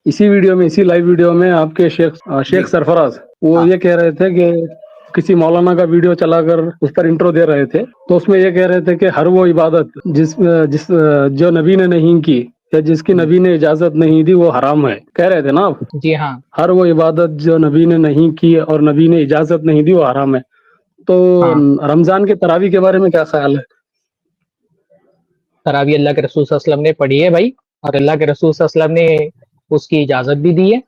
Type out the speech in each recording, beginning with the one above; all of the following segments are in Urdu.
اسی ویڈیو میں، اسی لائیو ویڈیو میں آپ کے شیخ سرفراز وہ یہ کہہ رہے تھے کہ کسی مولانا کا ویڈیو چلا کر اس پر انٹرو دے رہے تھے، تو اس میں یہ کہہ رہے تھے کہ ہر وہ عبادت جو نبی نے نہیں کی یا جس کی نبی نے اجازت نہیں دی وہ حرام ہے، کہہ رہے تھے نا آپ؟ جی ہاں، ہر وہ عبادت جو نبی نے نہیں کی اور نبی نے اجازت نہیں دی وہ حرام ہے۔ تو رمضان کے تراویح کے بارے میں کیا خیال ہے؟ تراویح اللہ کے رسول صلی اللہ علیہ وسلم نے پڑھی ہے بھائی، اور اللہ کے رسول صلی اللہ علیہ وسلم نے اس کی اجازت بھی دی ہے۔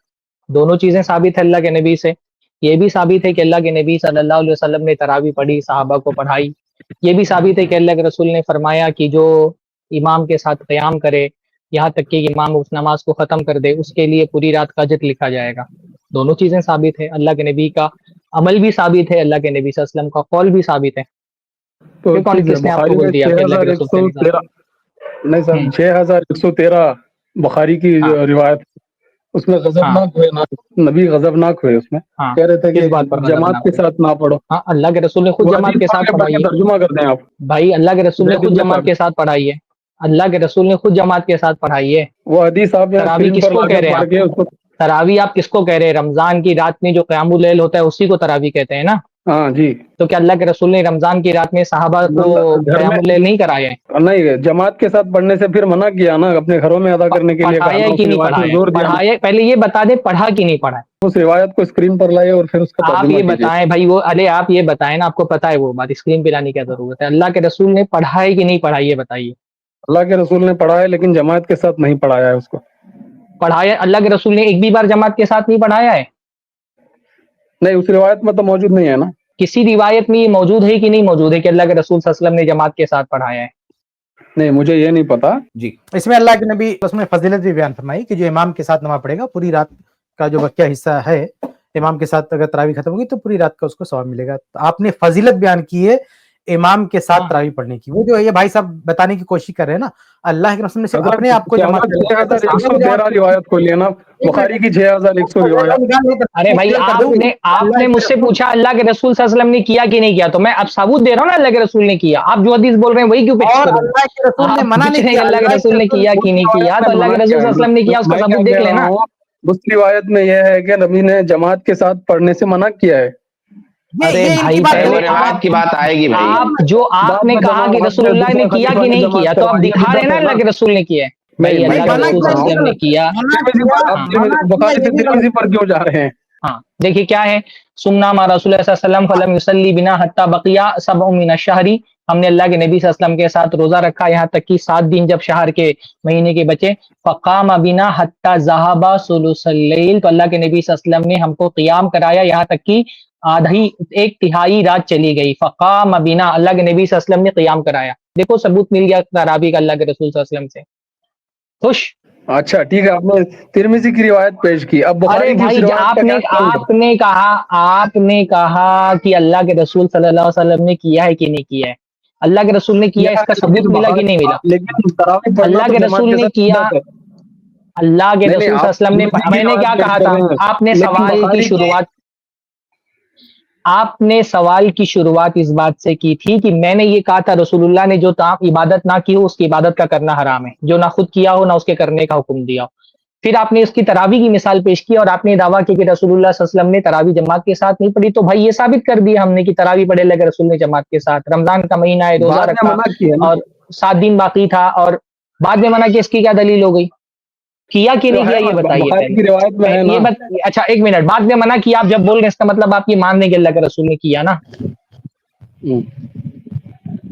دونوں چیزیں ثابت ہے اللہ کے نبی سے۔ یہ بھی ثابت ہے کہ اللہ کے نبی صلی اللہ علیہ وسلم نے تراویح پڑھی، صحابہ کو پڑھائی۔ یہ بھی ثابت ہے کہ اللہ کے رسول نے فرمایا کہ جو امام کے ساتھ قیام کرے یہاں تک کہ امام اس نماز کو ختم کر دے، اس کے لیے پوری رات کا اجر لکھا جائے گا۔ دونوں چیزیں ثابت ہے، اللہ کے نبی کا عمل بھی ثابت ہے، اللہ کے نبی صلی اللہ علیہ وسلم کا قول بھی ثابت ہے۔ تو پھر ٹھیک ہے، کس نے آپ کو بخاری میں بول دیا کہ اللہ کے رسول سے نہیں ثابت؟ 6113 نہیں سر 6113 بخاری کی ہاں روایت، اس میں غضبناک ہوئے، نبی غضبناک ہوئے، اس میں ہاں، کہہ رہے تھے کہ کس بات پر جماعت غضبناک کے ہوئے؟ ساتھ نہ پڑھو۔ ہاں، اللہ کے رسول نے خود وہ جماعت حدیث کے ساتھ پڑھ کے پڑھائی ہے ترجمہ کر دیں آپ، بھائی، اللہ کے رسول نے زید خود بن جماعت کے ثابت۔ ساتھ پڑھائی ہے، اللہ کے رسول نے خود جماعت کے ساتھ پڑھائی ہے۔ وہ حدیث آپ یہاں تراویح اسکرین کس پر کو لا کہہ کر رہے ہیں پڑھ آپ؟ کے اس کو۔ تراویح آپ کس کو کہہ رہے ہیں؟ رمضان کی رات میں جو قیام اللیل ہوتا ہے اسی کو تراویح کہتے ہیں نا؟ ہاں جی، تو کیا اللہ کے رسول نے رمضان کی رات میں صحابہ کو گھر قیام میں اللیل نہیں کرائے ہیں؟ نہیں، جماعت کے ساتھ پڑھنے سے پھر منع کیا نا، اپنے گھروں میں ادا کرنے کے لیے کہا پڑھایا نا، ہے اس کہ نہیں روایت میں پڑھایا؟ زور دیا نا۔ پڑھایا، پہلے یہ بتا دیں پڑھا کہ نہیں پڑھا؟ اس روایت کو اسکرین پر لائے اور پھر اس کا آپ ترجمہ یہ کیجیے۔ بتائیں بھائی، وہ ارے آپ یہ بتائیں نا، آپ کو پتا ہے وہ بات، اسکرین پہ لانے کی کیا ضرورت ہے؟ اللہ کے رسول نے پڑھا ہے کہ نہیں پڑھا یہ بتائیے۔ اللہ کے رسول نے پڑھا ہے لیکن جماعت کے ساتھ نہیں پڑھایا ہے اس کو۔ پڑھایا اللہ کے رسول نے ایک بھی بار جماعت کے ساتھ نہیں پڑھایا ہے؟ نہیں، اس روایت میں تو موجود نہیں ہے نا۔ کسی روایت میں یہ موجود ہے کہ نہیں موجود ہے کہ اللہ کے رسول صلی اللہ علیہ وسلم نے جماعت کے ساتھ پڑھایا ہے؟ نہیں، مجھے یہ نہیں پتا جی، اس میں اللہ کے نبی اس میں فضیلت بھی بیان فرمائی کہ جو امام کے ساتھ نماز پڑھے گا پوری رات کا جو بقیہ حصہ ہے، امام کے ساتھ اگر تراویح ختم ہوگی تو پوری رات کا اس کو ثواب ملے گا۔ تو آپ نے فضیلت بیان کی ہے امام کے ساتھ تراویح پڑھنے کی، وہ جو یہ بھائی صاحب بتانے کی کوشش کر رہے ہیں نا، اللہ کے رسول نے صرف اپنے آپ کو جماعت 6113 روایت کو لینا، بخاری کی 6100 روایت۔ ارے بھائی، آپ نے مجھ سے پوچھا اللہ کے رسول صلی اللہ علیہ وسلم نے کیا کہ نہیں کیا، تو میں اب ثبوت دے رہا ہوں نا اللہ کے رسول نے کیا۔ آپ جو حدیث بول رہے ہیں وہی کیوں پیش اور کروں؟ اللہ کے رسول نے آپ منع پوچھ نہیں رہے ہیں کیا، کہ اللہ کے رسول نے کیا کہ نہیں کیا، تو اللہ کے رسول صلی اللہ علیہ وسلم نے کیا، اس کا میں کیا ثبوت دیکھ کہہ رہا لینا۔ ہوں، اس روایت میں یہ ہے کہ نبی نے جماعت کے ساتھ پڑھنے سے منع کیا ہے۔ ارے یہ ان بھائی، کی بات پہلے روایت کی بات آئے گی بھائی۔ آپ نے کہا کہ رسول اللہ نے کیا کہ نہیں کیا، تو آپ دکھا رہے ہیں نا اللہ کے رسول نے کیا ہے۔ بھائی اللہ کے رسول صلی اللہ علیہ وسلم نے کیا۔ بخاری سے ترمذی پر کیوں جا رہے ہیں؟ ہاں دیکھیے کیا ہے، سننا ما رسول اللہ صلی اللہ علیہ وسلم فلم یصلی بنا حتی بقیہ سبع من الشہر، ہم نے اللہ کے نبی صلی اللہ علیہ وسلم کے ساتھ روزہ رکھا یہاں تک کہ 7 دن جب شہر کے مہینے کے بچے، فقام بنا حتی ذہب ثلث اللیل، تو اللہ کے نبی صلی اللہ علیہ وسلم نے ہم کو قیام کرایا یہاں تک کہ آدھی 1/3 رات چلی گئی۔ فقام بنا، اللہ کے نبی صلی اللہ علیہ وسلم نے قیام کرایا۔ دیکھو ثبوت مل گیا تراویح کا اللہ کے رسول صلی اللہ علیہ وسلم سے۔ خوش؟ اچھا ٹھیک ہے، آپ نے ترمذی کی روایت پیش کی، اب ارے بخاری کی اس بھائی، روایت کا کیا آپ نے کہا کہ اللہ کے رسول صلی اللہ علیہ وسلم نے کیا ہے کہ نہیں کیا ہے؟ اللہ کے رسول نے کیا، اس کا ثبوت ملا کہ نہیں ملا؟ لیکن تراویح پڑھنا اللہ تو کے جماعت رسول کے نے ساتھ کیا، سنت ہے۔ اللہ کے نہیں رسول آپ صلی اللہ علیہ وسلم ترمذی نے، کی میں نے کیا روایت پیش کہا کر تھا؟ رہے ہیں، آپ نے لیکن سوال کی بخاری شروعات اس بات سے کی تھی کہ میں نے یہ کہا تھا رسول اللہ نے جو عبادت نہ کی ہو اس کی عبادت کا کرنا حرام ہے، جو نہ خود کیا ہو نہ اس کے کرنے کا حکم دیا ہو۔ پھر آپ نے اس کی تراویح کی مثال پیش کی اور آپ نے دعویٰ کیا کہ رسول اللہ صلی اللہ علیہ وسلم نے تراویح جماعت کے ساتھ نہیں پڑھی، تو بھائی یہ ثابت کر دیا ہم نے کہ تراویح پڑھے اللہ کے رسول نے جماعت کے ساتھ، رمضان کا مہینہ ہے، روزہ بعد میں رکھا منع کیا نا۔ اور 7 دن باقی تھا، اور بعد میں منع کیا، اس کی کیا دلیل ہو گئی؟ کیا کہ نہیں کیا یہ بتائیے بخاری کی روایت میں ہے نا۔ اچھا ایک منٹ، بعد میں منع کیا آپ جب بول رہے ہیں اس کا مطلب آپ یہ مان رہے ہیں کہ اللہ کے رسول نے کیا نا؟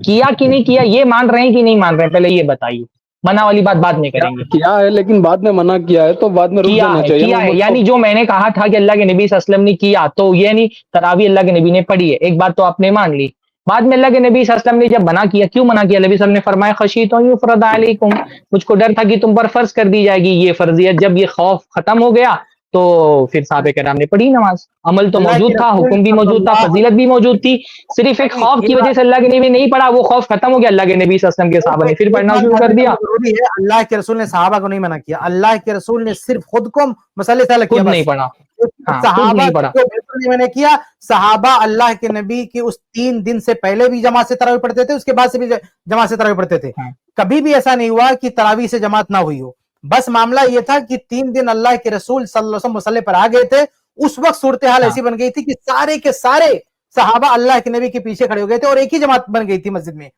کیا کہ نہیں کیا یہ مان رہے ہیں کہ نہیں مان رہے ہیں؟ پہلے یہ بتائیے، منع والی بات بعد میں کریں گے۔ کیا ہے لیکن بعد میں منع کیا ہے تو بعد میں رک جانا چاہیے کیا نا، ہے، مجھ کو۔ یعنی جو میں نے کہا تھا کہ اللہ کے نبی صلی اللہ علیہ وسلم نے کیا، تو یہ نہیں تراویح اللہ کے نبی نے پڑھی ہے، ایک بات تو آپ نے مان لی۔ بعد میں اللہ کے نبی صلی اللہ علیہ وسلم نے جب منع کیا، کیوں منع کیا؟ نبی صلی اللہ علیہ وسلم نے فرمایا خشیت ان یفرض علیکم، مجھ کو ڈر تھا کہ تم پر فرض کر دی جائے گی یہ فرضیت۔ جب یہ خوف ختم ہو گیا تو پھر صحابہ کرام نے پڑھی نماز، عمل تو موجود تھا، حکم بھی موجود تھا، فضیلت بھی موجود تھی، صرف ایک خوف کی وجہ سے اللہ کے نبی نہیں پڑھا، وہ خوف ختم ہو گیا، اللہ کے نبی صلی اللہ علیہ وسلم کے صحابہ نے پھر پڑھنا شروع کر دیا۔ ضروری ہے، اللہ کے رسول نے صحابہ کو نہیں منع کیا، اللہ کے رسول نے صرف خود کو مسئلے سے الگ کیا، خود نہیں پڑھا، خود صحابہ نہیں پڑھا۔ کو بالکل نہیں منع کیا۔ صحابہ اللہ کے نبی کے اس 3 دن سے پہلے بھی جماعت سے تراویح پڑھتے تھے، اس کے بعد سے بھی جماعت سے تراویح پڑھتے تھے، کبھی بھی ایسا نہیں ہوا کہ تراویح سے جماعت نہ ہوئی ہو۔ بس معاملہ یہ تھا کہ 3 دن اللہ کے رسول صلی اللہ علیہ وسلم مصلی پر آ گئے تھے, اس وقت صورتحال ایسی بن گئی تھی کہ سارے کے سارے صحابہ اللہ کے نبی کے پیچھے کھڑے ہو گئے تھے اور ایک ہی جماعت بن گئی تھی مسجد میں.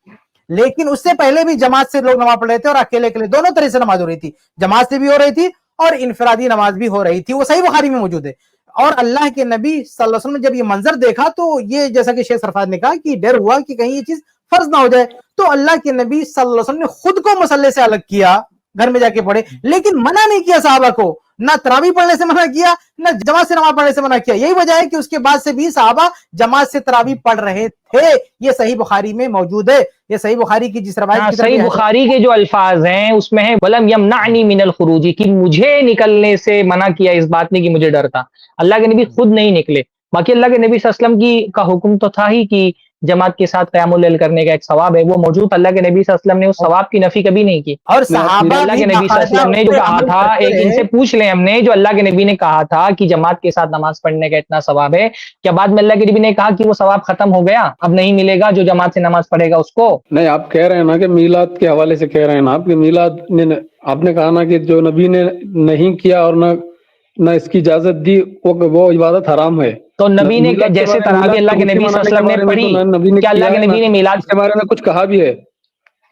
لیکن اس سے پہلے بھی جماعت سے لوگ نماز پڑھ رہے تھے اور اکیلے اکیلے دونوں طرح سے نماز ہو رہی تھی, جماعت سے بھی ہو رہی تھی اور انفرادی نماز بھی ہو رہی تھی. وہ صحیح بخاری میں موجود ہے. اور اللہ کے نبی صلی اللہ علیہ وسلم نے جب یہ منظر دیکھا تو یہ جیسا کہ شیخ سرفراز نے کہا کہ ڈر ہوا کہ کہیں یہ چیز فرض نہ ہو جائے, تو اللہ کے نبی صلی اللہ علیہ وسلم نے خود کو مصلی سے الگ کیا, گھر میں جا کے پڑھے, لیکن منع نہیں کیا صحابہ کو, نہ تراویح پڑھنے سے منع کیا نہ جماعت سے نماز پڑھنے سے منع کیا. یہی وجہ ہے کہ اس کے بعد سے بھی صحابہ جماعت سے تراویح پڑھ رہے تھے. یہ صحیح بخاری میں موجود ہے. یہ صحیح بخاری کی جس روایت کی صحیح بخاری کے جو الفاظ ہیں اس میں ہے وَلَمْ يَمْنَعْنِي مِنَ الْخُرُوجِ, کہ مجھے نکلنے سے منع کیا, اس بات نہیں کہ مجھے ڈر تھا. اللہ کے نبی خود نہیں نکلے. باقی اللہ کے نبی صلی اللہ علیہ وسلم کا حکم تو تھا ہی کہ جماعت کے ساتھ قیام اللیل کرنے کا ایک ثواب ہے, وہ موجود. اللہ کے نبی صلی اللہ علیہ وسلم نے اس ثواب کی نفی کبھی نہیں کی. اور صحابہ اللہ کے نبی صلی اللہ علیہ وسلم نے جو کہا تھا, ایک ان سے پوچھ لیں ہم نے, جو اللہ کے نبی نے کہا تھا کہ جماعت کے ساتھ نماز پڑھنے کا اتنا ثواب ہے, کیا بعد میں اللہ کے نبی نے کہا کہ وہ ثواب ختم ہو گیا, اب نہیں ملے گا جو جماعت سے نماز پڑھے گا اس کو؟ نہیں, آپ کہہ رہے ہیں نا کہ میلاد کے حوالے سے کہہ رہے ہیں نا آپ کہ میلاد نے, آپ نے کہا نا کہ جو نبی نے نہیں کیا اور نہ اس کی اجازت دی وہ عبادت حرام ہے. تو نبی نے جیسے تراویح اللہ کے نبی صلی اللہ علیہ وسلم نے پڑھی, کیا اللہ کے نبی نے میلاد کے بارے میں کچھ کہا بھی ہے؟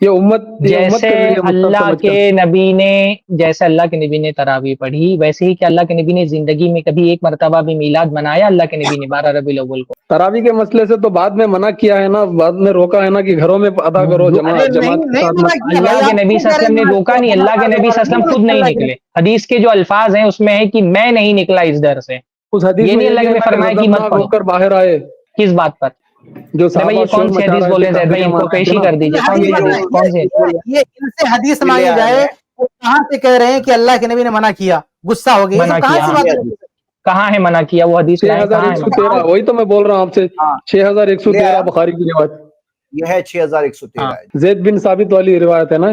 یہ امت جیسے اللہ کے نبی نے, جیسے اللہ کے نبی نے تراویح پڑھی, ویسے ہی کہ اللہ کے نبی نے زندگی میں کبھی ایک مرتبہ بھی میلاد منایا اللہ کے نبی نے 12 ربیع الاول کو؟ تراویح کے مسئلے سے تو بعد میں منع کیا ہے نا, بعد میں روکا ہے نا کہ گھروں میں ادا کرو جماعت کے ساتھ. اللہ کے نبی صلی اللہ علیہ وسلم نے روکا نہیں, اللہ کے نبی صلی اللہ علیہ وسلم خود نہیں نکلے. حدیث کے جو الفاظ ہیں اس میں ہے کہ میں نہیں نکلا اس ڈر سے. اس حدیث میں اللہ نے فرمایا کہ مت پڑھو کر باہر آئے. کس بات پر؟ جو یہ کون سی حدیث بولے زید بھائی, ان کو پیش ہی کر دیجیے. کون سی حدیث, کون سی؟ یہ ان سے حدیث مانگی جائے, کہاں سے کہہ رہے ہیں کہ اللہ کے نبی نے منع کیا, غصہ ہو گیا, کہاں ہے منع کیا؟ وہ حدیث 6113, وہی تو میں بول رہا ہوں آپ سے, 6113 بخاری کی روایت. یہ ہے 6113 زید بن ثابت والی روایت ہے نا.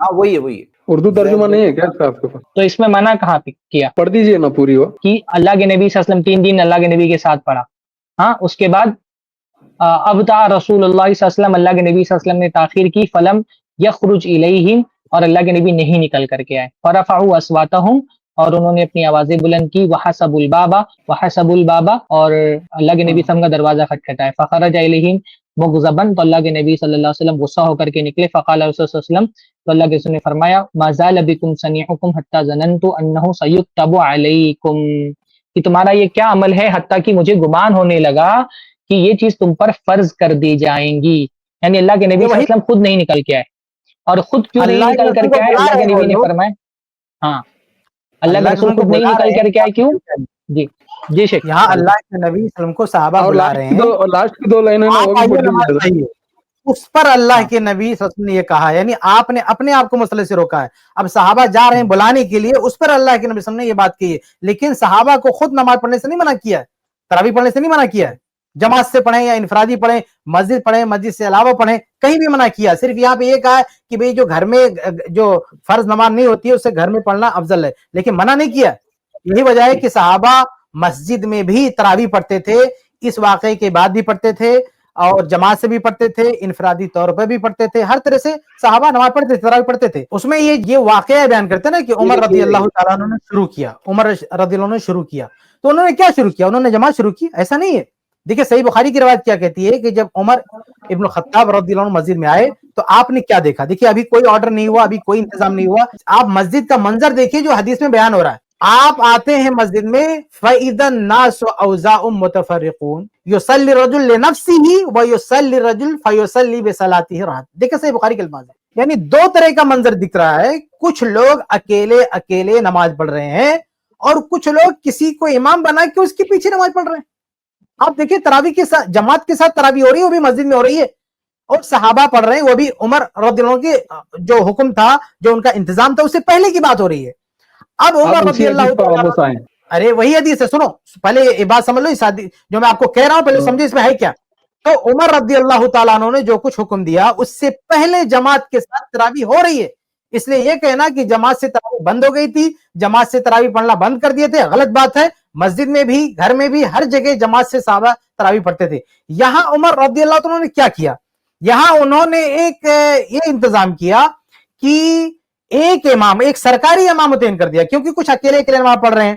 ہاں وہی ہے, وہی ہے. اردو ترجمہ نہیں ہے کیا آپ کے پاس؟ تو اس میں منع کہاں کیا؟ پڑھ دیجئے نا پوری. وہ کہ اللہ کے نبی صلی اللہ علیہ وسلم 3 دن اللہ کے نبی کے ساتھ پڑھا, ہاں, اس کے بعد ابتا رسول اللہ صلی اللہ علیہ وسلم, اللہ کے نبی صلی اللہ علیہ وسلم نے تاخیر کی, فلم یخرج الیہم, اور اللہ کے نبی نہیں نکل کر کے آئے, فرفعوا اصواتہم, اور انہوں نے اپنی آوازیں بلند کی, وحسب الباب, اور اللہ کے نبی صلی اللہ علیہ وسلم کا دروازہ کھٹکھٹایا, فخرج الیہم مغضبا, تو اللہ کے نبی صلی اللہ علیہ وسلم غصہ ہو کر کے نکلے, فقال رسول صلی اللہ علیہ وسلم, تو اللہ کے رسول نے فرمایا, ما زال بکم صنیعکم حتی ظننت انہ سیکتب علیکم, کہ تمہارا یہ کیا عمل ہے حتیٰ کہ مجھے گمان ہونے لگا کہ یہ چیز تم پر فرض کر دی جائیں گی. یعنی اللہ کے نبی صلی اللہ علیہ وسلم خود نہیں نکل کے آئے, اور خود کیوں نہیں نکل کر کے آئے؟ اللہ کے نبی نے فرمایا, ہاں, اللہ کے رسول خود نہیں نکل کر کے آئے, کیوں؟ جی جی شیخ. یہاں اللہ کے نبی صلی اللہ علیہ وسلم کو صحابہ بلا رہے ہیں, لاسٹ کی 2 لائنیں اس پر اللہ کے نبی صلی اللہ علیہ وسلم نے یہ کہا, یعنی آپ نے اپنے آپ کو مسئلے سے روکا ہے. اب صحابہ جا رہے ہیں بلانے کے لیے, اس پر اللہ کے نبی صلی اللہ علیہ وسلم نے یہ بات کی ہے, لیکن صحابہ کو خود نماز پڑھنے سے نہیں منع کیا ہے, تراویح پڑھنے سے نہیں منع کیا ہے. جماعت سے پڑھیں یا انفرادی پڑھیں, مسجد پڑھیں, مسجد سے علاوہ پڑھیں, کہیں بھی منع کیا. صرف یہاں پہ یہ کہا ہے کہ بھئی جو گھر میں جو فرض نماز نہیں ہوتی ہے اسے گھر میں پڑھنا افضل ہے, لیکن منع نہیں کیا. یہی وجہ ہے کہ صحابہ مسجد میں بھی تراویح پڑھتے تھے, اس واقعے کے بعد بھی پڑھتے تھے, اور جماعت سے بھی پڑھتے تھے, انفرادی طور پہ بھی پڑھتے تھے, ہر طرح سے صحابہ نماز پڑھتے تھے, تراویح پڑھتے تھے. اس میں یہ واقعہ بیان کرتے ہیں نا کہ عمر رضی اللہ تعالیٰ عنہ نے شروع کیا, عمر رضی اللہ عنہ نے شروع کیا, تو انہوں نے کیا شروع کیا؟ انہوں نے جماعت شروع کی, ایسا نہیں ہے. دیکھیں صحیح بخاری کی روایت کیا کہتی ہے کہ جب عمر ابن الخطاب رضی اللہ عنہ مسجد میں آئے تو آپ نے کیا دیکھا؟ دیکھیے ابھی کوئی آرڈر نہیں ہوا, ابھی کوئی انتظام نہیں ہوا, آپ مسجد کا منظر دیکھیے جو حدیث میں بیان ہو رہا ہے. آپ آتے ہیں مسجد میں, فَإِذَا النَّاسُ أَوْزَاءٌ مُتَفَرِّقُونَ يُصَلِّي الرَّجُلُ لِنَفْسِهِ وَيُصَلِّي الرَّجُلُ فَيُصَلِّي بِصَلَاتِهِ رَحْمَةً. دیکھیں صحیح بخاری کے الفاظ ہیں, یعنی 2 طرح کا منظر دکھ رہا ہے. کچھ لوگ اکیلے اکیلے نماز پڑھ رہے ہیں, اور کچھ لوگ کسی کو امام بنا کے اس کے پیچھے نماز پڑھ رہے ہیں. آپ دیکھیں تراویح کے ساتھ, جماعت کے ساتھ تراویح ہو رہی ہے, وہ بھی مسجد میں ہو رہی ہے, اور صحابہ پڑھ رہے ہیں, وہ بھی عمر رضی اللہ عنہ کے جو حکم تھا, جو ان کا انتظام تھا, اس سے پہلے کی بات ہو رہی ہے. اب عمر رضی اللہ عنہ, ارے وہی حدیث ہے, سنو پہلے یہ بات سمجھ لو, جو میں آپ کو کہہ رہا ہوں پہلے سمجھو اس میں ہے کیا. تو عمر رضی اللہ تعالیٰ عنہ نے جو کچھ حکم دیا اس سے پہلے جماعت کے ساتھ تراویح ہو رہی ہے, اس لیے یہ کہنا کہ جماعت سے تراویح بند ہو گئی تھی, جماعت سے تراویح پڑھنا بند کر دیے تھے, غلط بات ہے. مسجد میں بھی, گھر میں بھی, ہر جگہ جماعت سے صحابہ تراویح پڑھتے تھے. یہاں عمر رضی اللہ عنہ نے کیا کیا؟ یہاں انہوں نے ایک یہ انتظام کیا کہ ایک امام, ایک سرکاری امام متعین کر دیا, کیونکہ کچھ اکیلے اکیلے نماز پڑھ رہے ہیں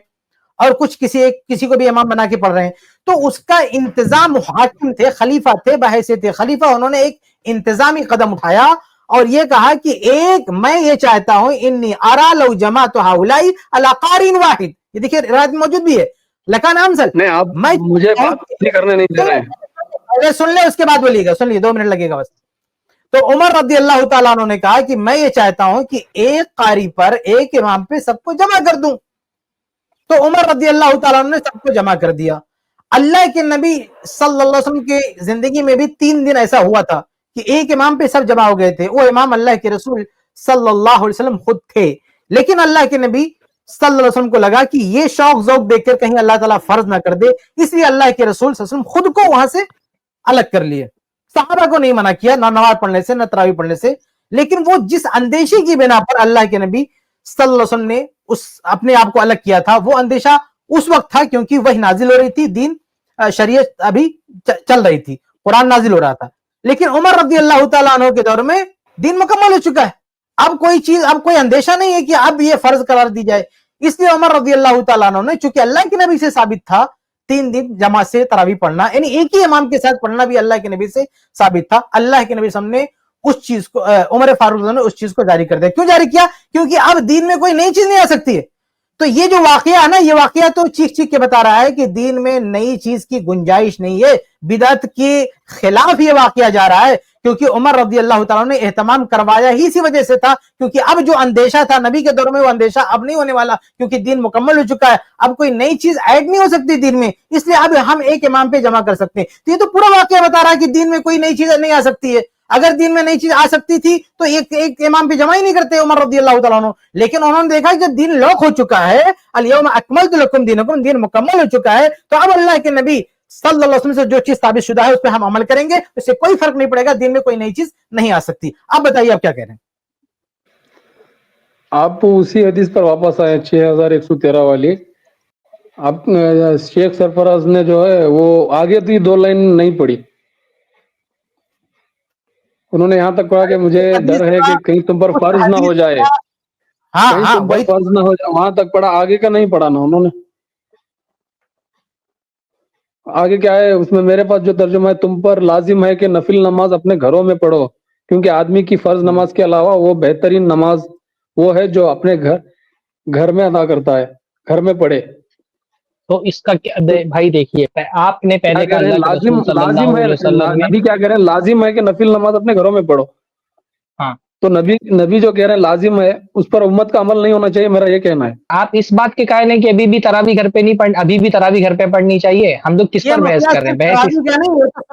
اور کچھ کسی کو بھی امام بنا کے پڑھ رہے ہیں, تو اس کا انتظام حاکم تھے, خلیفہ تھے, بحیثیت خلیفہ انہوں نے ایک انتظامی قدم اٹھایا اور یہ کہا کہ ایک میں یہ چاہتا ہوں انی ارا لو جماعت ہؤلاء علی قارئ واحد, یہ دیکھیے روایت موجود بھی ہے, لکان امثل, نہیں آپ مجھے بات کرنے نہیں دے رہے ہیں. سن لے, اس کے بعد بولیے گا, سن لیے 2 منٹ لگے گا بس. تو عمر رضی اللہ تعالیٰ عنہ نے کہا کہ میں یہ چاہتا ہوں کہ ایک قاری پر, ایک امام پہ سب کو جمع کر دوں. تو عمر رضی اللہ تعالیٰ عنہ نے سب کو جمع کر دیا. اللہ کے نبی صلی اللہ علیہ وسلم کی زندگی میں بھی 3 دن ایسا ہوا تھا کہ ایک امام پہ سب جمع ہو گئے تھے. وہ امام اللہ کے رسول صلی اللہ علیہ وسلم خود تھے, لیکن اللہ کے نبی صلی اللہ علیہ وسلم کو لگا کہ یہ شوق ذوق دیکھ کر کہیں اللہ تعالیٰ فرض نہ کر دے, اس لیے اللہ کے رسول صلی اللہ علیہ وسلم خود کو وہاں سے الگ کر لیے. صحابہ کو نہیں منع کیا, نہ نماز پڑھنے سے, نہ تراویح پڑھنے سے, لیکن وہ جس اندیشے کی بنا پر اللہ کے نبی صلی اللہ علیہ وسلم نے اپنے آپ کو الگ کیا تھا, وہ اندیشہ اس وقت تھا کیونکہ وحی نازل ہو رہی تھی, دین شریعت ابھی چل رہی تھی, قرآن نازل ہو رہا تھا. لیکن عمر رضی اللہ تعالیٰ عنہ کے دور میں دین مکمل ہو چکا ہے, اب کوئی اندیشہ نہیں ہے کہ اب یہ فرض قرار دی جائے. اس لیے عمر رضی اللہ تعالیٰ عنہ نے, چونکہ اللہ کے نبی سے ثابت تھا 3 دن جماعت سے تراویح پڑھنا, یعنی ایک ہی امام کے ساتھ پڑھنا بھی اللہ کے نبی سے ثابت تھا, اللہ کے نبی نے اس چیز کو, عمر فاروق نے اس چیز کو جاری کر دیا. کیوں جاری کیا؟ کیونکہ اب دین میں کوئی نئی چیز نہیں آ سکتی ہے. تو یہ جو واقعہ ہے نا, یہ واقعہ تو چیخ چیخ کے بتا رہا ہے کہ دین میں نئی چیز کی گنجائش نہیں ہے, بدعت کے خلاف یہ واقعہ جا رہا ہے, کیونکہ عمر رضی اللہ تعالیٰ نے اہتمام کروایا ہی اسی وجہ سے تھا, کیونکہ اب جو اندیشہ تھا نبی کے دور میں, وہ اندیشہ اب نہیں ہونے والا, کیونکہ دین مکمل ہو چکا ہے, اب کوئی نئی چیز ایڈ نہیں ہو سکتی دین میں, اس لیے اب ہم ایک امام پہ جمع کر سکتے ہیں. تو یہ تو پورا واقعہ بتا رہا ہے کہ دین میں کوئی نئی چیز نہیں آ سکتی ہے. اگر دین میں نئی چیز آ سکتی تھی تو ایک امام پہ جمع ہی نہیں کرتے عمر رضی اللہ تعالیٰ عنہ, لیکن انہوں نے دیکھا کہ جب دین لاک ہو چکا ہے, الیوم اکملت لکم دینکم, دین مکمل ہو چکا ہے, تو اب اللہ کے نبی صلی اللہ علیہ وسلم سے جو چیز ثابت شدہ ہے اس پہ ہم عمل کریں گے, اس سے کوئی فرق نہیں پڑے گا, دین میں کوئی نئی چیز نہیں آ سکتی. اب بتائیے آپ کیا کہہ رہے ہیں؟ آپ اسی حدیث پر واپس آئے 6113 والی. آپ شیخ سرفراز نے جو ہے وہ آگے تو 2 لائن نہیں پڑھی, انہوں نے یہاں تک کہا کہ مجھے ڈر ہے کہ کہیں تم پر فرض نہ ہو جائے, کہیں تم پر فرض نہ ہو جائے, وہاں تک پڑھا, آگے کا نہیں پڑھا نا انہوں نے. آگے کیا ہے اس میں, میرے پاس جو ترجمہ ہے, تم پر لازم ہے کہ نفل نماز اپنے گھروں میں پڑھو, کیونکہ آدمی کی فرض نماز کے علاوہ وہ بہترین نماز وہ ہے جو اپنے گھر میں ادا کرتا ہے, گھر میں پڑھے. تو اس کا بھائی دیکھیے, آپ نے پہلے کہا لازم ہے, نبی کیا کہہ رہے ہیں, لازم ہے کہ نفل نماز اپنے گھروں میں پڑھو. ہاں, تو نبی جو کہہ رہے ہیں لازم ہے, اس پر امت کا عمل نہیں ہونا چاہیے, میرا یہ کہنا ہے. آپ اس بات کے قائل ہیں کہ ابھی بھی تراویح گھر پہ نہیں پڑھ, ابھی بھی تراویح گھر پہ پڑھنی چاہیے؟ ہم لوگ کس پر بحث کر رہے ہیں؟ بحث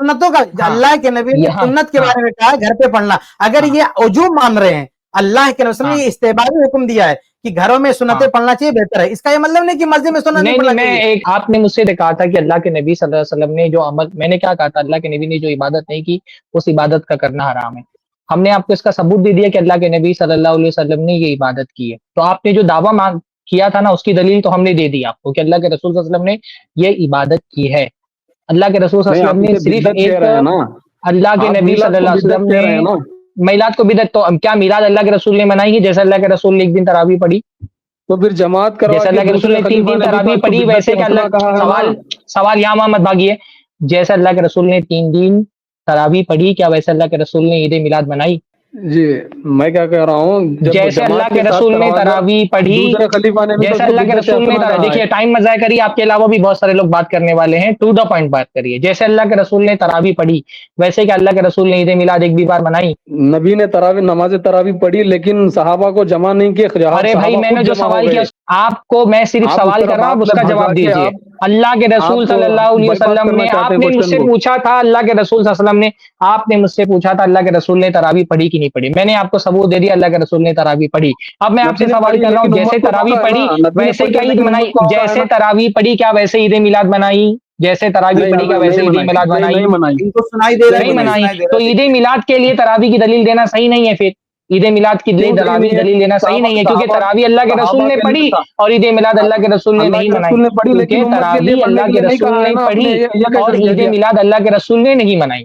سنتوں کا, اللہ کے نبی نے سنت کے بارے میں کہا گھر پہ پڑھنا. اگر یہ وجوب مان رہے ہیں, اللہ کے نبی نے استحبابی حکم دیا ہے کہ گھروں میں سنتیں پڑھنا چاہیے, بہتر ہے. اس کا یہ مطلب نہیں کہ مسجد میں سنت نہیں پڑھنا چاہیے. آپ نے مجھ سے کہا تھا کہ اللہ کے نبی صلی اللہ علیہ وسلم نے جو عمل, میں نے کیا کہا تھا, اللہ کے نبی نے جو عبادت نہیں کی اس عبادت کا کرنا حرام ہے. ہم نے آپ کو اس کا ثبوت دے دیا کہ اللہ کے نبی صلی اللہ علیہ وسلم نے یہ عبادت کی ہے. تو آپ نے جو دعویٰ کیا تھا نا, اس کی دلیل تو ہم نے دے دی آپ کو کہ اللہ کے رسول صلی اللہ علیہ وسلم نے یہ عبادت کی ہے. اللہ کے رسول صلی اللہ علیہ وسلم نے صرف ایک, اللہ کے نبی صلی اللہ علیہ وسلم نے میلاد کو بدعت, تو کیا میلاد اللہ کے رسول نے منائی ہے؟ جیسے اللہ کے رسول نے 1 دن تراویح پڑھی, تو پھر جماعت کروا, جیسے اللہ کے رسول نے 3 دن تراویح پڑھی, ویسے کہ اللہ, سوال یہاں محمد بھاگیے, جیسے اللہ کے رسول نے 3 دن تراویح پڑھی, کیا ویسے اللہ کے رسول نے عید میلاد منائی؟ جی میں کیا کہہ رہا ہوں, جیسے اللہ کے رسول نے تراویح پڑھی, جیسے اللہ کے رسول نے, دیکھیے ٹائم مت ضائع کریے, آپ کے علاوہ بھی بہت سارے لوگ بات کرنے والے ہیں, ٹو دا پوائنٹ بات کریے. جیسے اللہ کے رسول نے تراویح پڑھی, ویسے کہ اللہ کے رسول نے عید میلاد ایک بھی بار منائی؟ نبی نے نماز تراویح پڑھی, لیکن صحابہ کو جمع نہیں کیا. ارے بھائی, میں نے جو سوال کیا آپ کو, میں صرف سوال کر رہا ہوں, اس کا جواب دیجیے. اللہ کے رسول صلی اللہ علیہ وسلم نے, آپ نے مجھ سے پوچھا تھا, اللہ کے رسول صلی اللہ علیہ وسلم نے, آپ نے مجھ سے پوچھا تھا اللہ کے رسول نے تراویح پڑھی کہ نہیں پڑھی. میں نے آپ کو ثبوت دے دیا اللہ کے رسول نے تراویح پڑھی. اب میں آپ سے سوال کر رہا ہوں, جیسے تراویح پڑھی ویسے کیا عید منائی؟ جیسے تراویح پڑھی کیا ویسے عید میلاد منائی؟ جیسے تراویح پڑھی کیا ویسے عید میلاد منائی؟ نہیں منائی. تو عید میلاد کے لیے تراویح کی دلیل دینا صحیح نہیں ہے. پھر عید میلاد کی دلیل دینا صحیح نہیں ہے, کیونکہ تراویح اللہ کے رسول نے پڑھی اور عید میلاد اللہ کے رسول نے نہیں منائی. کیونکہ تراویح اللہ کے رسول نے پڑھی اور عید میلاد اللہ کے رسول نے نہیں منائی.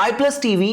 iPlus TV